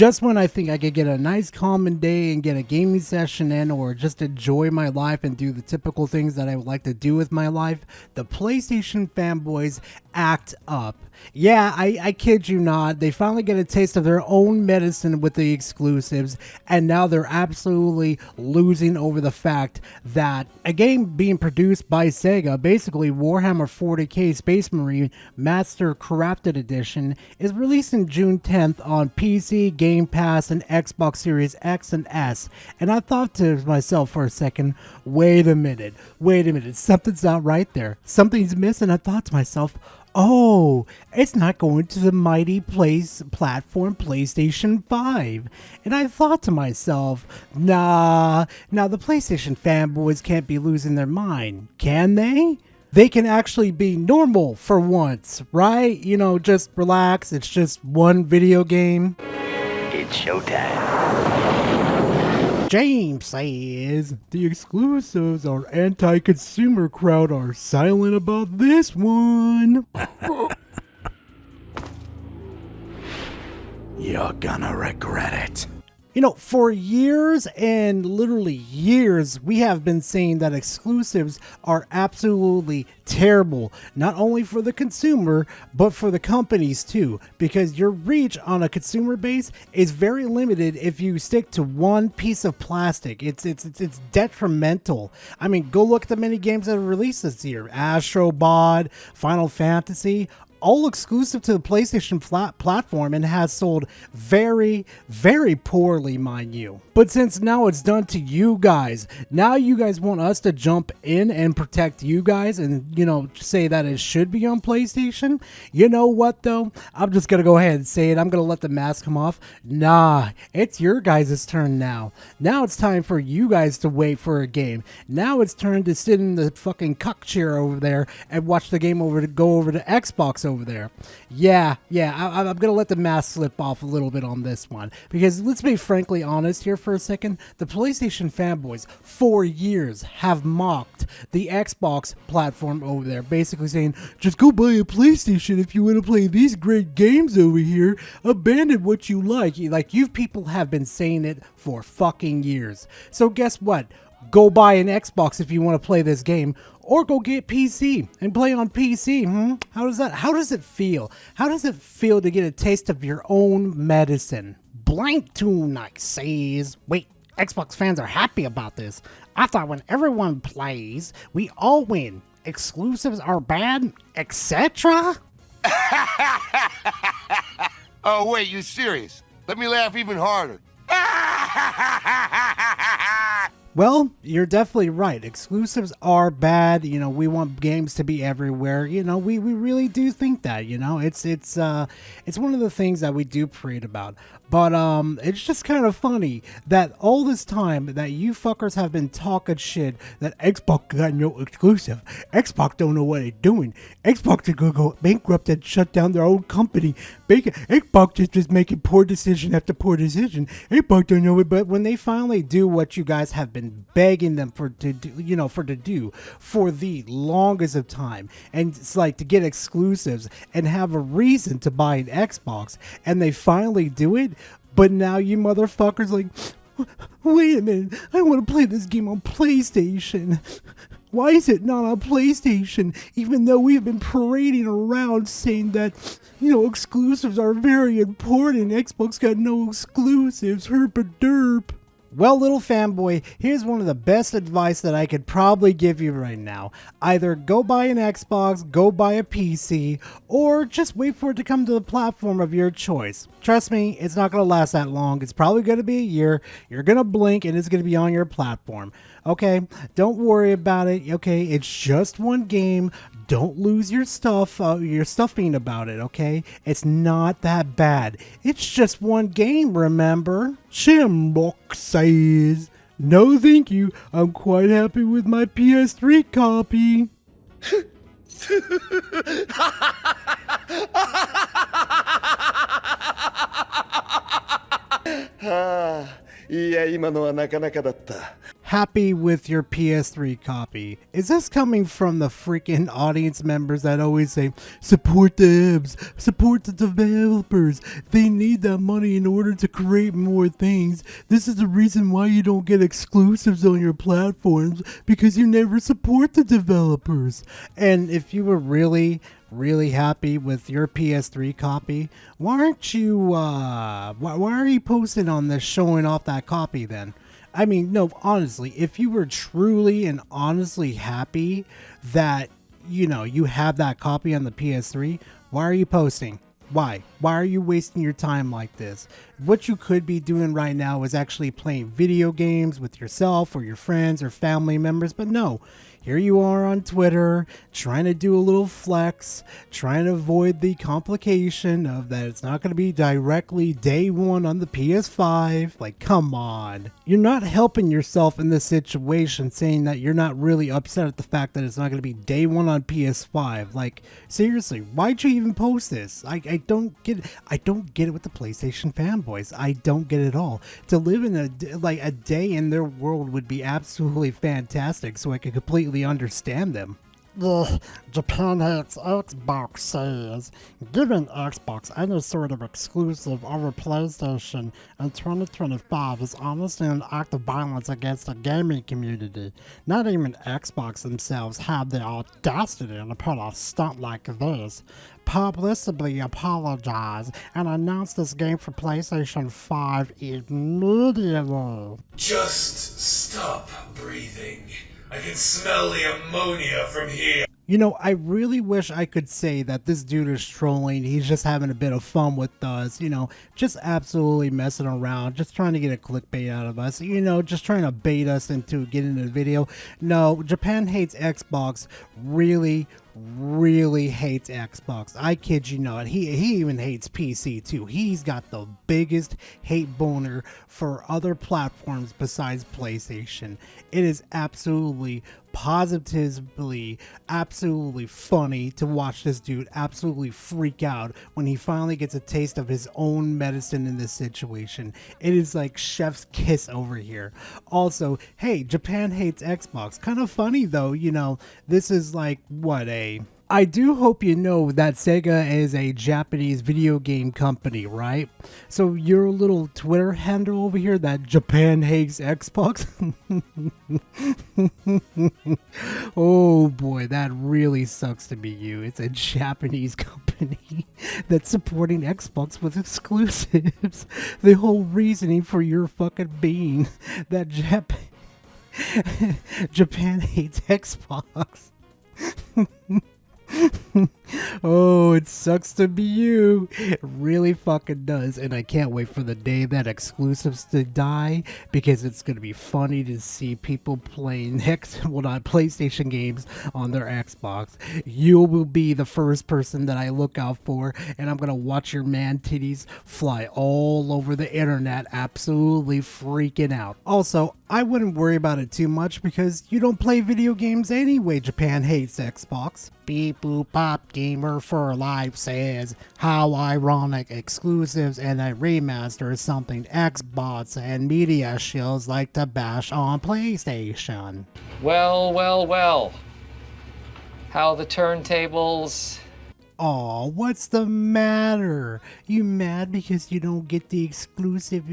Just when I think I could get a nice calming day and get a gaming session in, or just enjoy my life and do the typical things that I would like to do with my life, the PlayStation fanboys act up. Yeah, I kid you not, they finally get a taste of their own medicine with the exclusives, and now they're absolutely losing over the fact that a game being produced by Sega, basically Warhammer 40k Space Marine Master Crafted Edition, is released in June 10th on PC, Game Pass, and Xbox Series X and S. And I thought to myself for a second, wait a minute, something's not right there. Something's missing. I thought to myself, oh, it's not going to the mighty platform PlayStation 5. And I thought to myself, nah, now the PlayStation fanboys can't be losing their mind, can they? They can actually be normal for once, right? You know, just relax, it's just one video game. It's showtime. James says the exclusives are anti-consumer crowd are silent about this one. You're gonna regret it. You know, for years and literally years, we have been saying that exclusives are absolutely terrible, not only for the consumer, but for the companies too, because your reach on a consumer base is very limited if you stick to one piece of plastic. It's detrimental. I mean, go look at the many games that are released this year. Astro Bot, Final Fantasy, all exclusive to the PlayStation platform, and has sold very, very poorly, mind you. But since now it's done to you guys, now you guys want us to jump in and protect you guys and, you know, say that it should be on PlayStation. You know what though? I'm just gonna go ahead and say it. I'm gonna let the mask come off. Nah, it's your guys' turn now. Now it's time for you guys to wait for a game. Now it's turn to sit in the fucking cuck chair over there and watch the game go over to Xbox over there. Yeah, I'm gonna let the mask slip off a little bit on this one, because let's be frankly honest here for a second. The PlayStation fanboys for years have mocked the Xbox platform over there, basically saying, just go buy a PlayStation if you want to play these great games over here. Abandon what you like. Like, you people have been saying it for fucking years. So guess what? Go buy an Xbox if you want to play this game, or go get PC and play on PC. How does it feel? How does it feel to get a taste of your own medicine? Blank tune, I says. Wait, Xbox fans are happy about this. I thought when everyone plays, we all win. Exclusives are bad, etc. Oh, wait, you serious? Let me laugh even harder. Well, you're definitely right. Exclusives are bad. You know, we want games to be everywhere. You know, we really do think that, you know, it's one of the things that we do prate about. But it's just kind of funny that all this time that you fuckers have been talking shit that Xbox got no exclusive. Xbox don't know what they're doing. Xbox is gonna go bankrupt and shut down their own company. Xbox is just making poor decision after poor decision. Xbox don't know it, but when they finally do what you guys have been begging them to do for the longest of time, and it's like to get exclusives and have a reason to buy an Xbox, and they finally do it, but now you motherfuckers like, wait a minute, I want to play this game on PlayStation. Why is it not on PlayStation? Even though we've been parading around saying that, you know, exclusives are very important. Xbox got no exclusives. Herp a derp. Well, little fanboy, here's one of the best advice that I could probably give you right now. Either go buy an Xbox, go buy a PC, or just wait for it to come to the platform of your choice. Trust me, it's not going to last that long. It's probably going to be a year. You're going to blink and it's going to be on your platform. Okay, don't worry about it. Okay, it's just one game. Don't lose your stuffing about it, okay? It's not that bad. It's just one game, remember? Shamrock says, no thank you. I'm quite happy with my PS3 copy. happy with your PS3 copy. Is this coming from the freaking audience members that always say, support the devs, support the developers, they need that money in order to create more things. This is the reason why you don't get exclusives on your platforms, because you never support the developers. And if you were really happy with your PS3 copy, why aren't you why are you posting on this showing off that copy then? I mean, no, honestly, if you were truly and honestly happy that, you know, you have that copy on the PS3, why are you posting? Why are you wasting your time like this? What you could be doing right now is actually playing video games with yourself or your friends or family members, but no. Here you are on Twitter, trying to do a little flex, trying to avoid the complication of that it's not going to be directly day one on the PS5. Like, come on. You're not helping yourself in this situation, saying that you're not really upset at the fact that it's not going to be day one on PS5. Like, seriously, why'd you even post this? I don't get it. I don't get it with the PlayStation fanboys. I don't get it at all. To live in a day in their world would be absolutely fantastic, so I could completely understand them. Yeah, Japan Hates Xbox says, giving Xbox any sort of exclusive over PlayStation in 2025 is honestly an act of violence against the gaming community. Not even Xbox themselves have the audacity to put a stunt like this. Publicly apologize and announce this game for PlayStation 5 immediately. Just stop breathing. I can smell the ammonia from here. You know, I really wish I could say that this dude is trolling. He's just having a bit of fun with us, you know, just absolutely messing around, just trying to get a clickbait out of us, you know, just trying to bait us into getting the video. No, Japan Hates Xbox really hates Xbox. I kid you not. He even hates PC too. He's got the biggest hate boner for other platforms besides PlayStation. It is absolutely positively absolutely funny to watch this dude absolutely freak out when he finally gets a taste of his own medicine in this situation. It is like chef's kiss over here. Also, hey, Japan Hates Xbox. Kind of funny though, you know, this is like what I do hope you know that Sega is a Japanese video game company, right? So your little Twitter handle over here, that Japan Hates Xbox. Oh boy, that really sucks to be you. It's a Japanese company that's supporting Xbox with exclusives. The whole reasoning for your fucking being that Japan Hates Xbox. Oh, it sucks to be you. It really fucking does. And I can't wait for the day that exclusives to die, because it's going to be funny to see people playing PlayStation games on their Xbox. You will be the first person that I look out for, and I'm going to watch your man titties fly all over the internet, absolutely freaking out. Also, I wouldn't worry about it too much because you don't play video games anyway. Japan Hates Xbox. Beep boop pop gamer for life says, how ironic, exclusives and a remaster is something Xbox and media shills like to bash on PlayStation. Well. How the turntables? Aw, what's the matter? You mad because you don't get the exclusive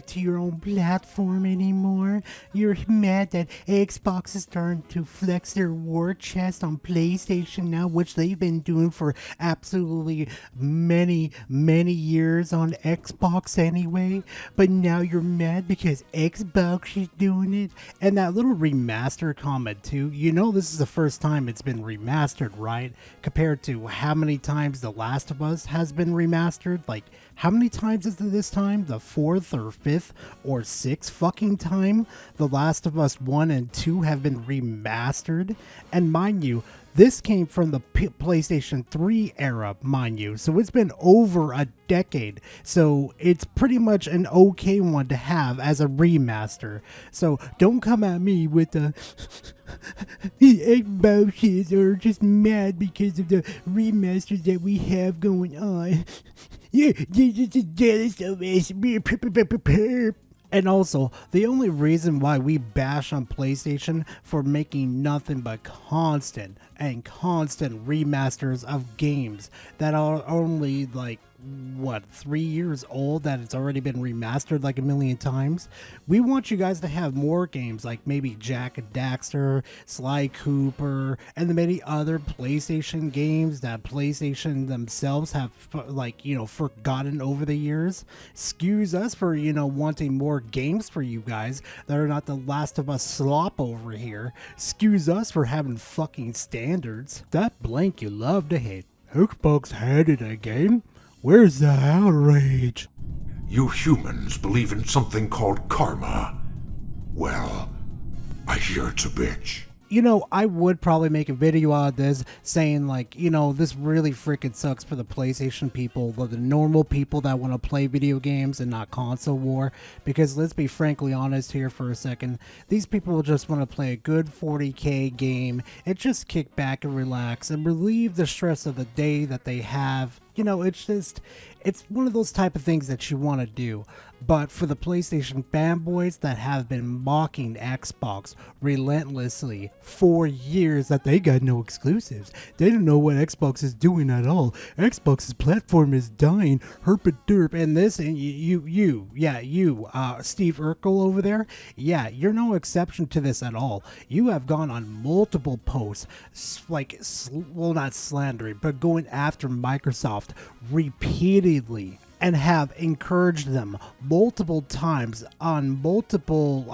to your own platform anymore? You're mad that Xbox is starting to flex their war chest on PlayStation now, which they've been doing for absolutely many years on Xbox anyway? But now you're mad because Xbox is doing it? And that little remaster comment too, you know this is the first time it's been remastered, right? Compared to how many times The Last of Us has been remastered. Like, how many times is it this time? The 4th or 5th or 6th fucking time The Last of Us 1 and 2 have been remastered. And mind you, this came from the PlayStation 3 era, mind you. So it's been over a decade. So it's pretty much an okay one to have as a remaster. So don't come at me with the Xboxes are just mad because of the remasters that we have going on. Yeah, they're just jealous of us. And also, the only reason why we bash on PlayStation for making nothing but constant and constant remasters of games that are only like, what, 3 years old, that it's already been remastered like a million times. We want you guys to have more games like maybe Jack and Daxter, Sly Cooper, and the many other PlayStation games that PlayStation themselves have, like, you know, forgotten over the years. Excuse us for, you know, wanting more games for you guys that are not the Last of Us slop over here. Excuse us for having fucking standards. That blank you love to hate. Xbox had it again? Where's the outrage? You humans believe in something called karma. Well, I hear it's a bitch. You know, I would probably make a video out of this saying, like, you know, this really freaking sucks for the PlayStation people, the normal people that want to play video games and not console war. Because let's be frankly honest here for a second, these people just want to play a good 40K game and just kick back and relax and relieve the stress of the day that they have. You know, it's one of those type of things that you want to do. But for the PlayStation fanboys that have been mocking Xbox relentlessly for years that they got no exclusives, they don't know what Xbox is doing at all. Xbox's platform is dying, herp-a-derp, and this, and you, Steve Urkel over there, yeah, you're no exception to this at all. You have gone on multiple posts, like, well, not slandering, but going after Microsoft repeatedly, and have encouraged them multiple times multiple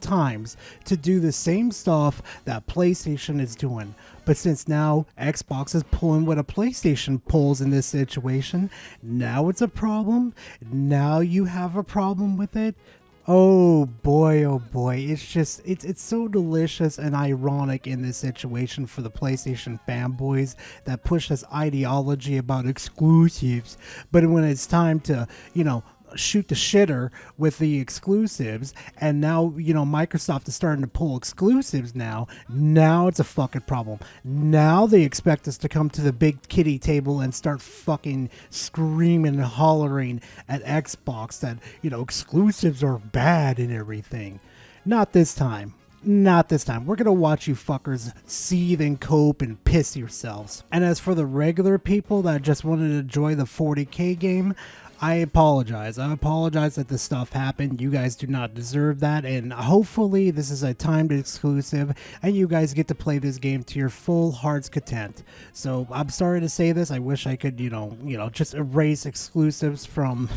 times to do the same stuff that PlayStation is doing. But since now Xbox is pulling what a PlayStation pulls in this situation, now it's a problem. Now you have a problem with it. Oh boy, it's so delicious and ironic in this situation for the PlayStation fanboys that push this ideology about exclusives, but when it's time to, you know, shoot the shitter with the exclusives, and now, you know, Microsoft is starting to pull exclusives now it's a fucking problem. Now they expect us to come to the big kitty table and start fucking screaming and hollering at Xbox that, you know, exclusives are bad and everything. Not this time. Not this time. We're gonna watch you fuckers seethe and cope and piss yourselves. And as for the regular people that just wanted to enjoy the 40K game, I apologize. I apologize that this stuff happened. You guys do not deserve that, and hopefully this is a timed exclusive and you guys get to play this game to your full heart's content. So I'm sorry to say this. I wish I could, you know, just erase exclusives from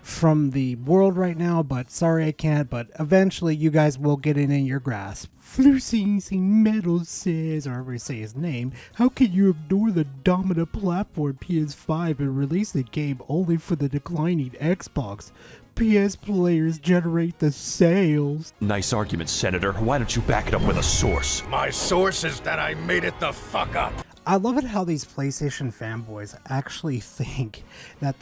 from the world right now, but sorry I can't. But eventually you guys will get it in your grasp. Flucy Metal says, or however you say his name, how can you ignore the dominant platform PS5 and release the game only for the declining Xbox? PS players generate the sales. Nice argument, Senator. Why don't you back it up with a source? My source is that I made it the fuck up. I love it how these PlayStation fanboys actually think that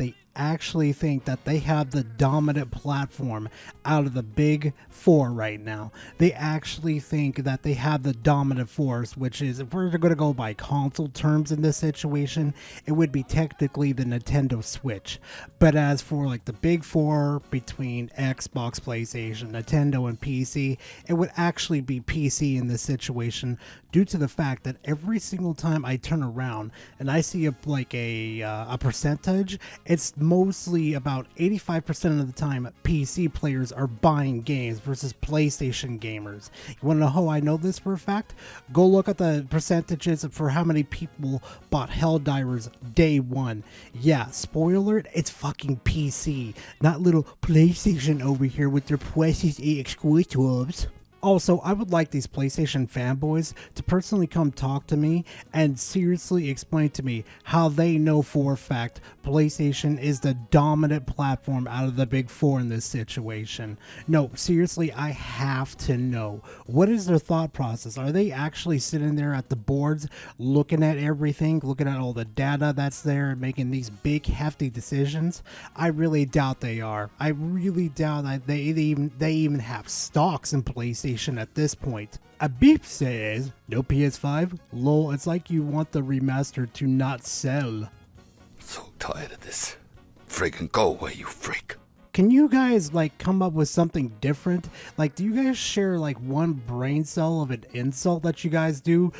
they have the dominant platform out of the big four right now. They actually think that they have the dominant force, which is, if we're going to go by console terms in this situation, it would be technically the Nintendo Switch. But as for like the big four between Xbox, PlayStation, Nintendo, and PC, it would actually be PC in this situation, due to the fact that every single time I turn around and I see a percentage, it's mostly about 85% of the time PC players are buying games versus PlayStation gamers. You want to know how I know this for a fact? Go look at the percentages for how many people bought Helldivers day one. Yeah, spoiler, it's fucking PC, not little PlayStation over here with their precious exclusives. Also, I would like these PlayStation fanboys to personally come talk to me and seriously explain to me how they know for a fact PlayStation is the dominant platform out of the big four in this situation. No, seriously, I have to know. What is their thought process? Are they actually sitting there at the boards looking at everything, looking at all the data that's there and making these big hefty decisions? I really doubt they are. I really doubt that they even have stocks in PlayStation at this point. A beep says, no PS5? Lol, it's like you want the remaster to not sell. So tired of this. Friggin' go away, you freak. can you guys like come up with something different? Like, do you guys share like one brain cell of an insult that you guys do?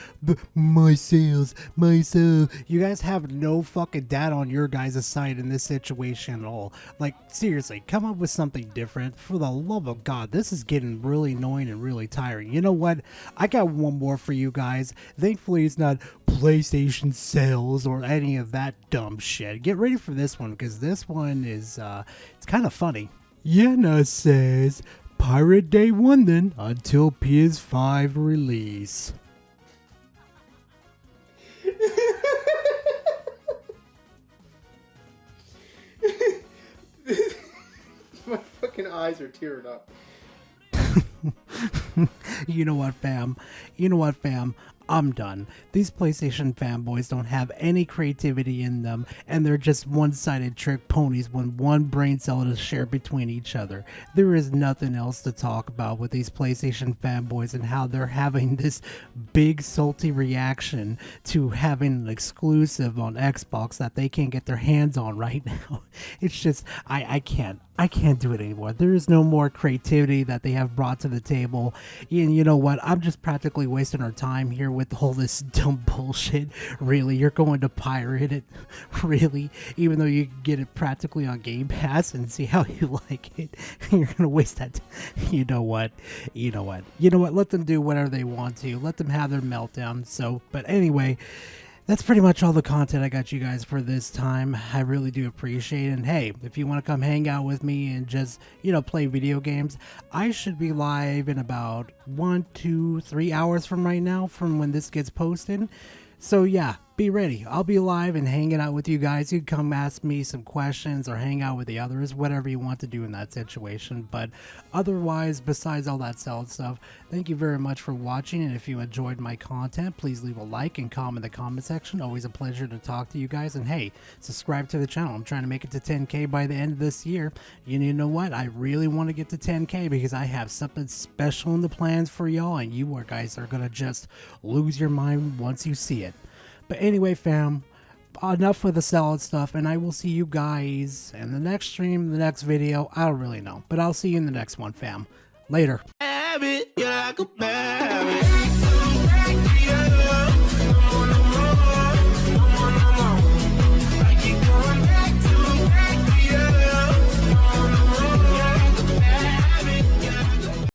My sales, my soul. You guys have no fucking data on your guys' side in this situation at all. Like, seriously, come up with something different. For the love of God, this is getting really annoying and really tiring. You know what? I got one more for you guys. Thankfully, it's not PlayStation sales or any of that dumb shit. Get ready for this one, because this one is, it's kind of funny. Yenna says, Pirate Day 1 then, until PS5 release. My fucking eyes are tearing up. You know what, fam? I'm done. These PlayStation fanboys don't have any creativity in them, and they're just one-sided trick ponies with one brain cell to share between each other. There is nothing else to talk about with these PlayStation fanboys and how they're having this big salty reaction to having an exclusive on Xbox that they can't get their hands on right now. It's just, I can't do it anymore. There is no more creativity that they have brought to the table. And you know what? I'm just practically wasting our time here with all this dumb bullshit. Really? You're going to pirate it? Really? Even though you can get it practically on Game Pass and see how you like it. You're going to waste that. You know what? Let them do whatever they want to. Let them have their meltdown. So, but anyway, that's pretty much all the content I got you guys for this time. I really do appreciate it. And hey, if you want to come hang out with me and just, play video games, I should be live in about 1, 2, 3 hours from right now from when this gets posted. So yeah, be ready. I'll be live and hanging out with you guys. You can come ask me some questions or hang out with the others, whatever you want to do in that situation. But otherwise, besides all that sell stuff, thank you very much for watching. And if you enjoyed my content, please leave a like and comment in the comment section. Always a pleasure to talk to you guys. And hey, subscribe to the channel. I'm trying to make it to 10K by the end of this year. You know what? I really want to get to 10K because I have something special in the plans for y'all. And you guys are going to just lose your mind once you see it. But anyway, fam, enough with the salad stuff, and I will see you guys in the next stream, the next video. I don't really know, but I'll see you in the next one, fam. Later.